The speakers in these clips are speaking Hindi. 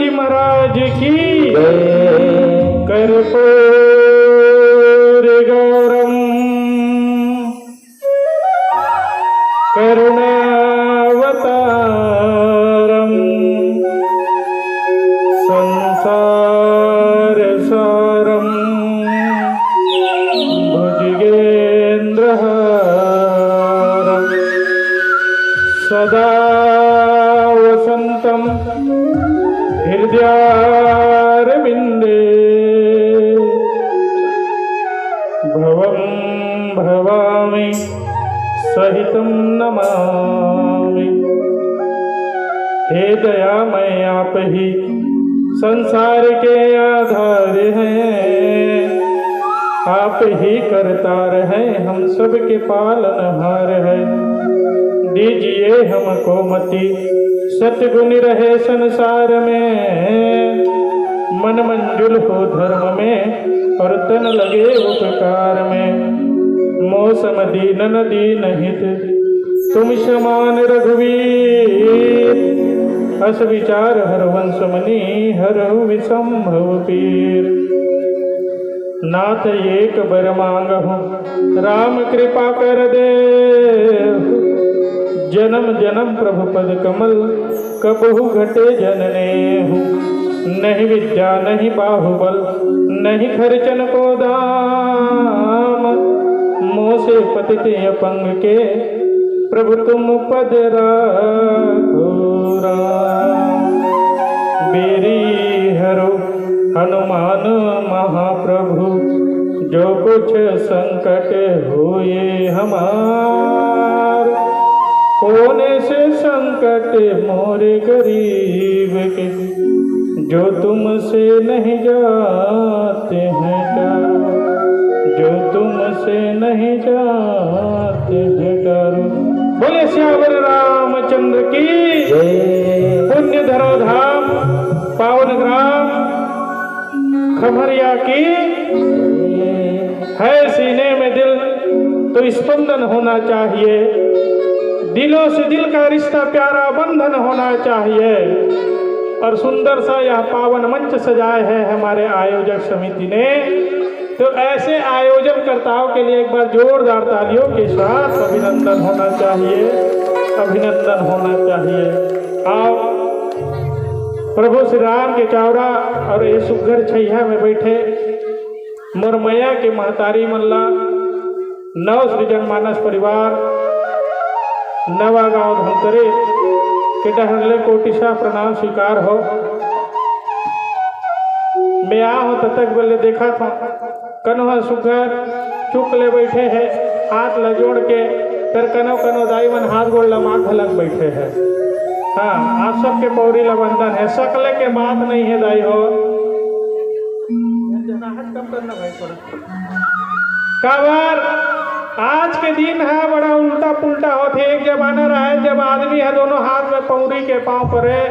जी महाराज की कर्पूर गौरम करुणावतारम संसार सारम भुजगेन्द्रहारम सदा वसंतम हृदयारविंदे भवं भवामि सहितं नमामि। हे दयामय आप ही संसार के आधार हैं, आप ही करतार हैं, हम सब के पालनहार हैं। दीजिए हमको मति सतगुण रहे संसार में, मन मंजुल हो धर्म में और तन लगे उपकार में। मौसम दीन दीन हित तुम समान रघुवीर, अस विचार हर वंश मनी हर विसंभव पीर। नाथ एक बर मांगहु राम कृपा कर दे, जन्म जन्म प्रभु पद कमल कबहु घटे जननेहु। नहीं विद्या नहीं बाहुबल नहीं खर्चन को दाम, मोसे पतित अपंग के प्रभु तुम पद राखो राम। बेरी हरो हनुमान महाप्रभु, जो कुछ संकट होए हमार। कोने से संकट मोरे गरीब के, जो तुमसे नहीं जाते हैं डरो, जो तुमसे नहीं जाते हैं डरो। बोले श्यावर रामचंद्र की पुण्य धरो धाम पावन ग्राम खमरिया की है। सीने में दिल तो स्पंदन होना चाहिए, दिलों से दिल का रिश्ता प्यारा बंधन होना चाहिए। और सुंदर सा यह पावन मंच सजाए है हमारे आयोजक समिति ने, तो ऐसे आयोजन कर्ताओं के लिए एक बार जोरदार तालियों के साथ अभिनंदन होना चाहिए, अभिनंदन होना चाहिए। आओ प्रभु श्री राम के चौरा और ये सुघर छैया में बैठे मुरमैया के महतारी मल्ला नव सृजन मानस परिवार नवा गांव धमतरे के डहरले कोटिशा प्रणाम स्वीकार हो। मैं आ हूँ तब तक बोले देखा था कन्हा सुगर चुप ले बैठे है, हाथ ल जोड़ के फिर कनो कनो दाई मन हाथ गोड़ लमाक लग बैठे है। हाँ, आप सबके पौरी ला बंधन है, सकले के बात नहीं है दाई हो। काबर आज के दिन है बड़ा उल्टा पुल्टा होते। एक जमाना रहा जब आदमी है दोनों हाथ में पौरी के पांव परे,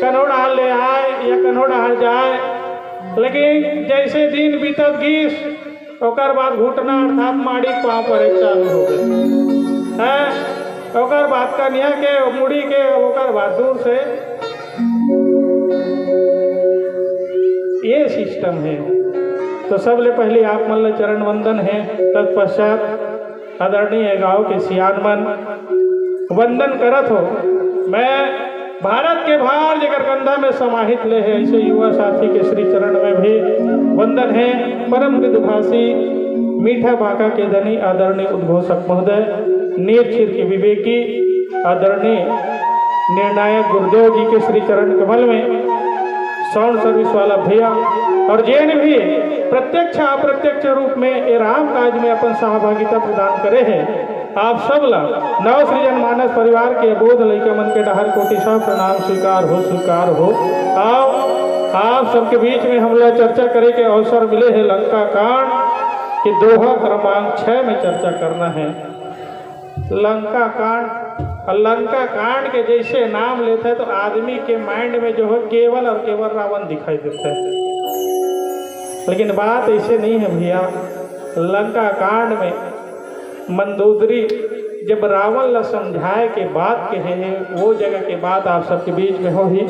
कनोड़ा ले आए या कनोड़ा हट जाए। लेकिन जैसे दिन बीतत गीस ओकर बाद घुटना अर्थात माड़ी पांव परे चालू हो गए है। ओकर बाद कन्या के मुड़ी के ओकर बाद दूर से ये सिस्टम है। तो सबले पहले आप मन चरण वंदन है, तत्पश्चात आदरणीय गांव के सियान मन वंदन करत हो। मैं भारत के भार जगर कंधा में समाहित ले है ऐसे युवा साथी के श्री चरण में भी वंदन है। परम मृदुभाषी मीठा बांका के धनी आदरणीय उद्घोषक महोदय, नीर क्षीर के विवेकी आदरणीय निर्णायक गुरुदेव जी के श्री चरण कमल में साउंड सर्विस वाला भैया और जैन भी प्रत्यक्ष अप्रत्यक्ष रूप में ये राम काज में अपन सहभागिता प्रदान करे हैं। आप सब ला नव सृजन मानस परिवार के बोध लैका मन के डहर कोटिशा प्रणाम स्वीकार हो, स्वीकार हो। आप सबके बीच में हम लोग चर्चा करे के अवसर मिले हैं लंका कांड के दोहा क्रमांक 6 में चर्चा करना है। लंका कांड के जैसे नाम लेते हैं तो आदमी के माइंड में जो है केवल और केवल रावण दिखाई देता है, लेकिन बात ऐसे नहीं है भैया। लंका कांड में मंदोदरी जब रावण ला समझाए के बात कहे वो जगह के बात आप सबके बीच में हो ही।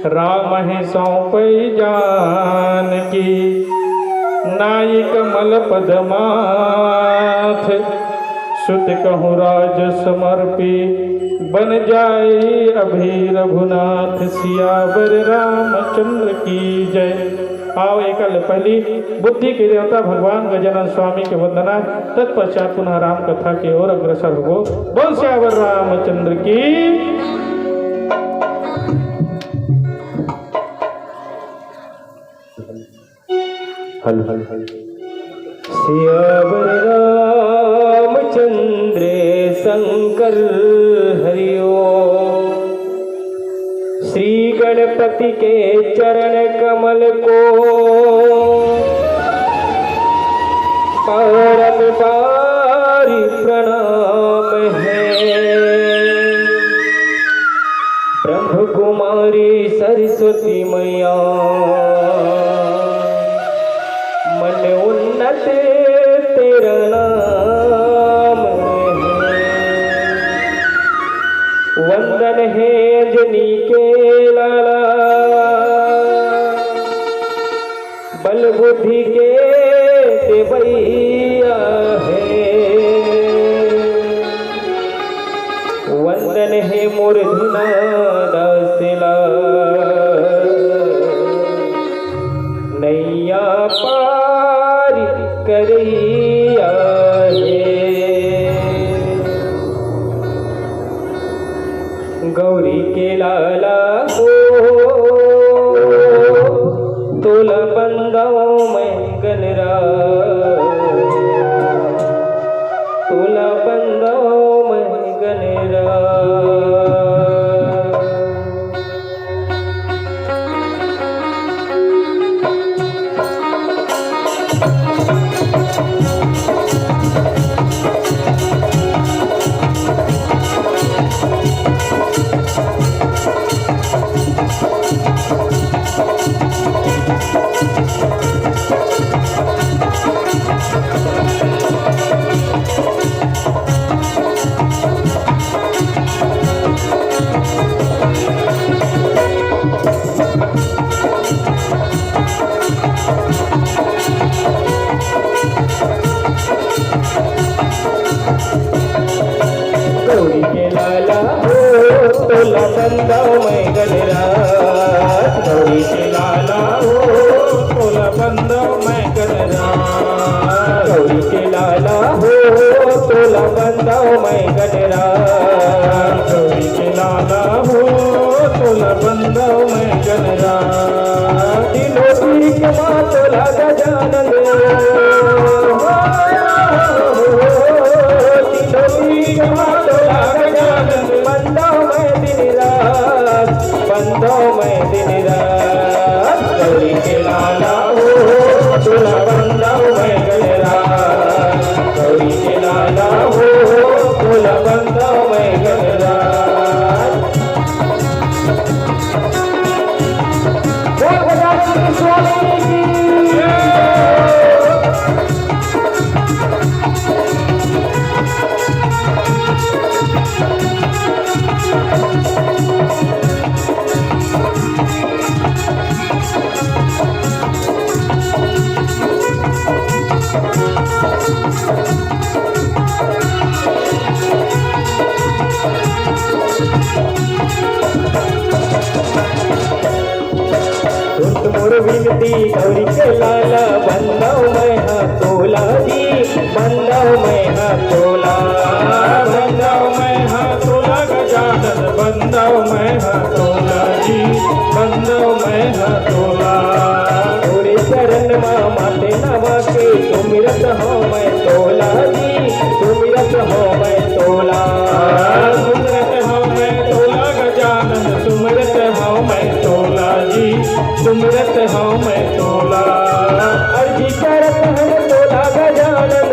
राम है सौंपई जान की, नाई कमल पदमाथ, सुत कहूँ राज समर्पी, बन जाए अभी रघुनाथ, सियावर रामचंद्र की जय। आओ एकल पहली बुद्धि के देवता भगवान गजानन स्वामी के वंदना, तत्पश्चात पुनः राम कथा की ओर अग्रसर हो। बोल सियावर रामचंद्र की। हल हल हल सियावर रामचंद्र शंकर हरिओ। श्री गणपति के चरण कमल को बारंबार प्रणाम है। ब्रह्म कुमारी सरस्वती मैया मन उन्नत तेरा नाम है। वंदन है अंजनी के लाला, बल बुद्धि के देवैया है। वंदन है मूर्धना दासला, नैया पार करैया है। गौरी के लाला हो तोला बंदाओ में गनरा, तोला बंदाओ में गनरा। गौरी के लाला हो तोला बंदाओ में गनरा, गौरी के लाला हो तोला बंदाओ में गनरा। गौरी के लाला हो तोला बंदाओ में गनरा, गौरी के लाला हो तोला बंदाओ में गनरा। दिलो पीर के माँ तोला गजानन, बंदाओ में दिन रात, बंदाओ में दिन रात। गौरी के लाला हो तोला बंदाओ में गनरा, गौरी के लाला हो तोला बंदाओ में गनरा। स्वामी की विनती गौरी के लाला, बंदाओ में हाथोला जी, बंदाओ में हाथोला, बंदाओ में हाथोला गजानन, बंदाओ में हाथोला जी, बंदाओ में हाथोला। तोरे चरण माते नवा के सुमिरत हो मैं तोला जी, सुमिरत हो मैं तोला, सुमिरत हो मैं तोला गजानन, सुमिरत हो मैं तोला जी, सुमिरत हो मैं तोला। अर्जी करत हम तोला गजानन,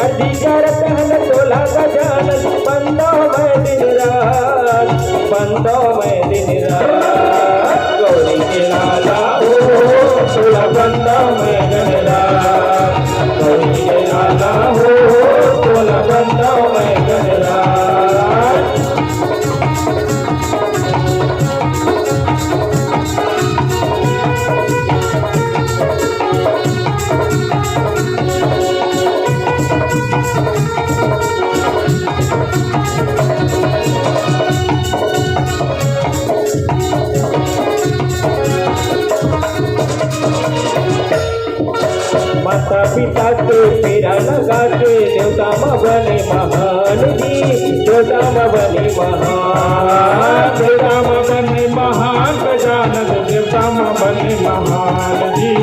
अर्जी करत हम तोला गजानन। बंदाओ में दिन रात, बंदाओ में दिन रात। गौरी के लाला हो तोला बंदाओ में गनरा, गौरी के लाला हो तोला बंदाओ में गनरा। लगा के देवता में बने महान जी, देवता में बने महान, देवता में बने महान गजानन, देवता में बने महान जी,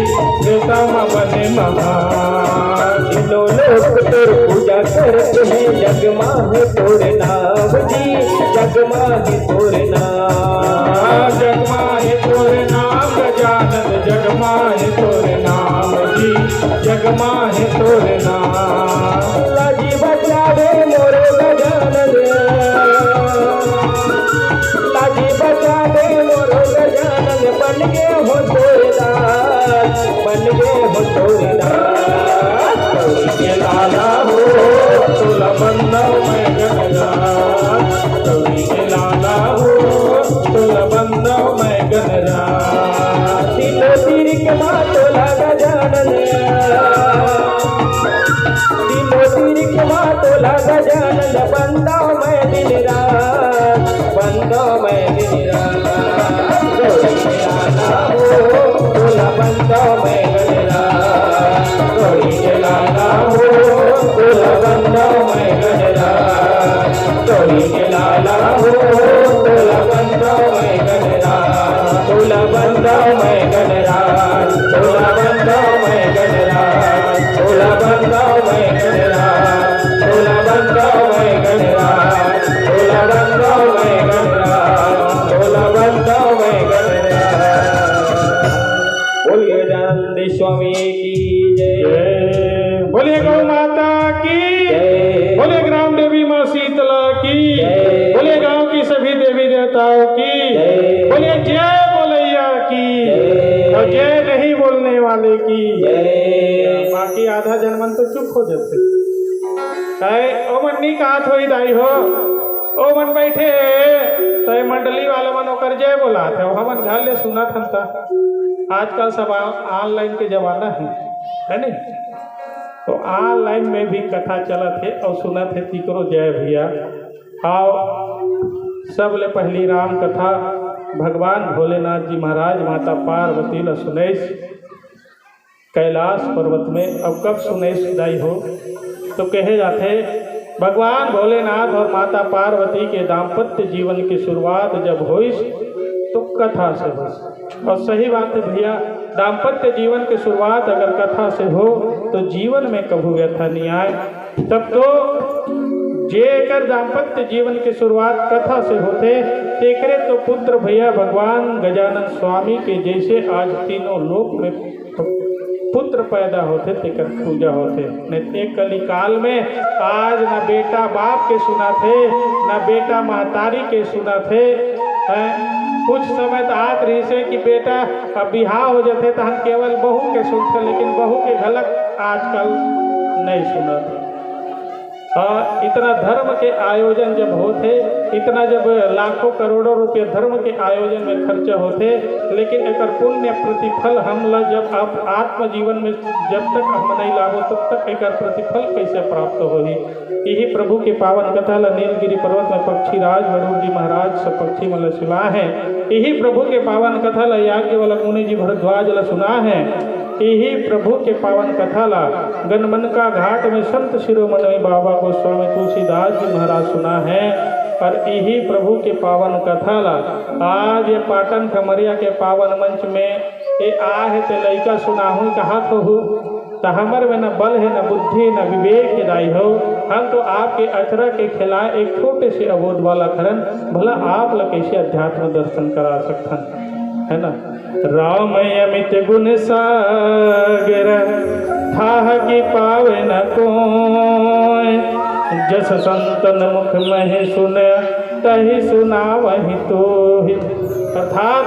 देवता में बने महान। तीनों लोग तोर पूजा करते हैं, जग माहे तोर नाम जी, जग माहे तोर नाम, जग माहे तोरे नाम गजानन, जग माहे तोरे नाम जी, जग माहे तोरे नाम। लाजी बचावे मोरे गजानन, लाजी बचावे मोरे गजानन, बन गए हो तोरे दास, बन गए हो तोरे दास। गौरी के लाला हो तोला बंदव मैं गणराज, गौरी के लाला हो तोला बंदव मैं गणराज। तीनों तीर के मातोला गजानन, तीनों तीर के मातोला गजानन, बंदा मैं दिन रात, बंदा मैं दिन रात। गौरी के लाला हो तोला बंदा मैं गणराज, गौरी के लाला हो तोला बंदव मैं गणराज, गौरी के लाला हो तोला बंदव मैं गणराज, तोला बंदा मैं गणराज, तोला बंदा मैं गणराज, तोला बंदा मैं गणराज, तोला बंदा मैं गणराज, तोला बंदा मैं गणराज, तोला बंदा मैं गणराज। बोलिए गजानंद स्वामी की जय, जय। बोलिए गौ माता की, जय। बोलिए ग्राम देवी माँ शीतला की, जय। बोलिए गांव की सभी देवी देवताओं की, जय। बोलिए जय बोलैया की, जय। और जय नहीं बोलने वाले की। जय। बाकी आधा जनमन तो चुप हो जाते कहे ओ मन नहीं कहा थोड़ी दाई हो, ओ मन बैठे तय मंडली वाला मन ओकर जय बोला थे हमन घर ले सुना था। आजकल सब ऑनलाइन के जमाना है नहीं, तो ऑनलाइन में भी कथा चलत है और सुनत है तिकरो जय भैया। आओ सब ले पहली राम कथा भगवान भोलेनाथ जी महाराज माता पार्वती ल सुनैस कैलाश पर्वत में। अब कब सुनैस दाई हो तो कहे जाते भगवान भोलेनाथ और माता पार्वती के दाम्पत्य जीवन की शुरुआत जब हुई तो कथा से हो। और सही बात है भैया, दाम्पत्य जीवन की शुरुआत अगर कथा से हो तो जीवन में कभू व्यथा नहीं आए। तब तो जेकर दाम्पत्य जीवन की शुरुआत कथा से होते तेकरे तो पुत्र भैया भगवान गजानन स्वामी के जैसे आज तीनों लोक में पुत्र पैदा होते तेकर पूजा होते। नहीं कली काल में आज न बेटा बाप के सुना थे न बेटा महतारी के सुना थे। कुछ समय तो आत रही से कि बेटा बिहार हो जाते तो हम केवल बहू के सुनते, लेकिन बहू के गलत आजकल नहीं सुनते। इतना धर्म के आयोजन जब होते, इतना जब लाखों करोड़ों रुपये धर्म के आयोजन में खर्चा होते, लेकिन एक पुण्य प्रतिफल हमला जब आप आत्म जीवन में जब तक हम नहीं लागो तब तक एक प्रतिफल कैसे प्राप्त होगी। यही प्रभु के पावन कथा ला नीलगिरी पर्वत में पक्षी राज गरुड़ जी महाराज सब पक्षी मन सुना है। यही प्रभु के पावन कथा ला याज्ञवल्क्य मुनि जी भरद्वाज ला सुना है। यही प्रभु के पावन कथा ला गणमनका घाट में संत शिरोमणि बाबा गोस्वामी तुलसीदास जी महाराज सुना है। और यही प्रभु के पावन कथा ला आज ये पाटन खमरिया के पावन मंच में ये आहे ते लइका सुनाहू कहा तो हूँ तो हमर में न बल है न बुद्धि न विवेक के दाई हो। हम तो आपके अचरा के खिलाए एक छोटे से अबोध वाला खरन भला आप ल कैसे अध्यात्म दर्शन करा सकथन, है ना। राम अमित गुण सागर थाह की पावे न कोय, जस संतन मुख मह सुन तहि सुना वही तो। अर्थात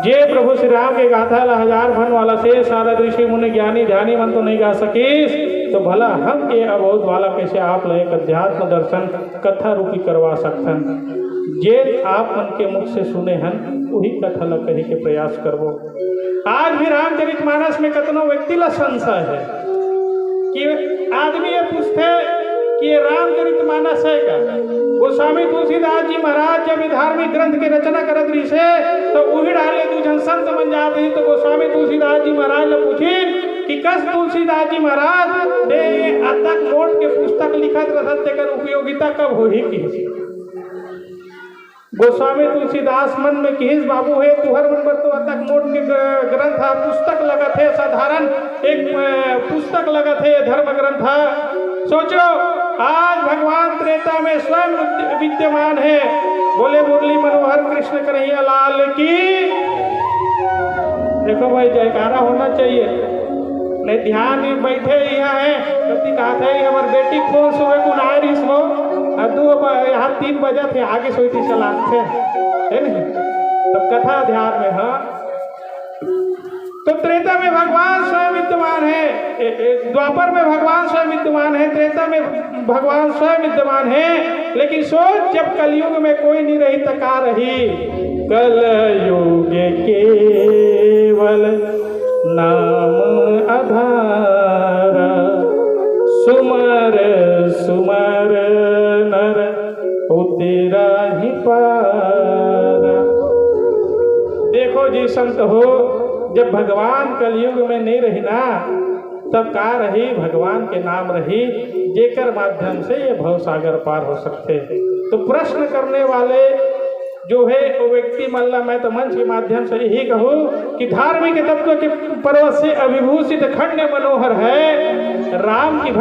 जे प्रभु श्री राम के गाथा ला हजार भन वाला से सारा ऋषि मुनि ज्ञानी ध्यानी मन तो नहीं गा सकीस, तो भला हम के अबोध वाला कैसे आप ल एक अध्यात्म दर्शन कथा रूपी करवा सकथन। जे आप मन के मुख से सुने हन वही कथा ला कहे के प्रयास करबो। आज भी रामचरितमानस में कतनो व्यक्ति ला संशय है कि आदमी ये पूछते कि ये रामचरितमानस है का। गोस्वामी तुलसीदास जी महाराज जब धार्मिक ग्रंथ के रचना करत रही से तो वही डाले दू जन संत बन जाते तो गोस्वामी तुलसीदास जी महाराज ने पूछी कि कस तुलसीदास जी महाराज ने अतक मोट के पुस्तक लिखत रहत तेकर उपयोगिता कब होही की गोस्वामी तुलसीदास मन में किस बाबू है तुहर मन पर तो अतक मोट के ग्रंथ पुस्तक लगत है साधारण एक पुस्तक लगत है धर्म ग्रंथ सोचो आज भगवान त्रेता में स्वयं विद्यमान है बोले मुरली मनोहर कृष्ण कन्हैया लाल की देखो भाई जयकारा होना चाहिए नहीं ध्यान में बैठे यहाँ है कभी कहा था हमार बेटी फोन सुबह को आए रही सो दो यहाँ 3 बजे थे आगे सोई चला थे है नहीं तब कथा ध्यान में हाँ तो त्रेता में भगवान स्वयं विद्यमान है द्वापर में भगवान स्वयं विद्यमान है त्रेता में भगवान स्वयं विद्यमान है लेकिन सोच जब कलयुग में कोई नहीं रही तका रही कलयुग केवल नाम आधार सुमर सुमर नर तेरा ही पारा देखो जी संत हो जब भगवान कलयुग में नहीं रही ना तब का रही भगवान के नाम रही जेकर माध्यम से ये भव सागर पार हो सकते तो प्रश्न करने वाले जो है वो व्यक्ति मल्ला मैं तो मंच के माध्यम से यही कहूँ कि धार्मिक तत्व के पर्वत से अभिभूषित खंड मनोहर है राम की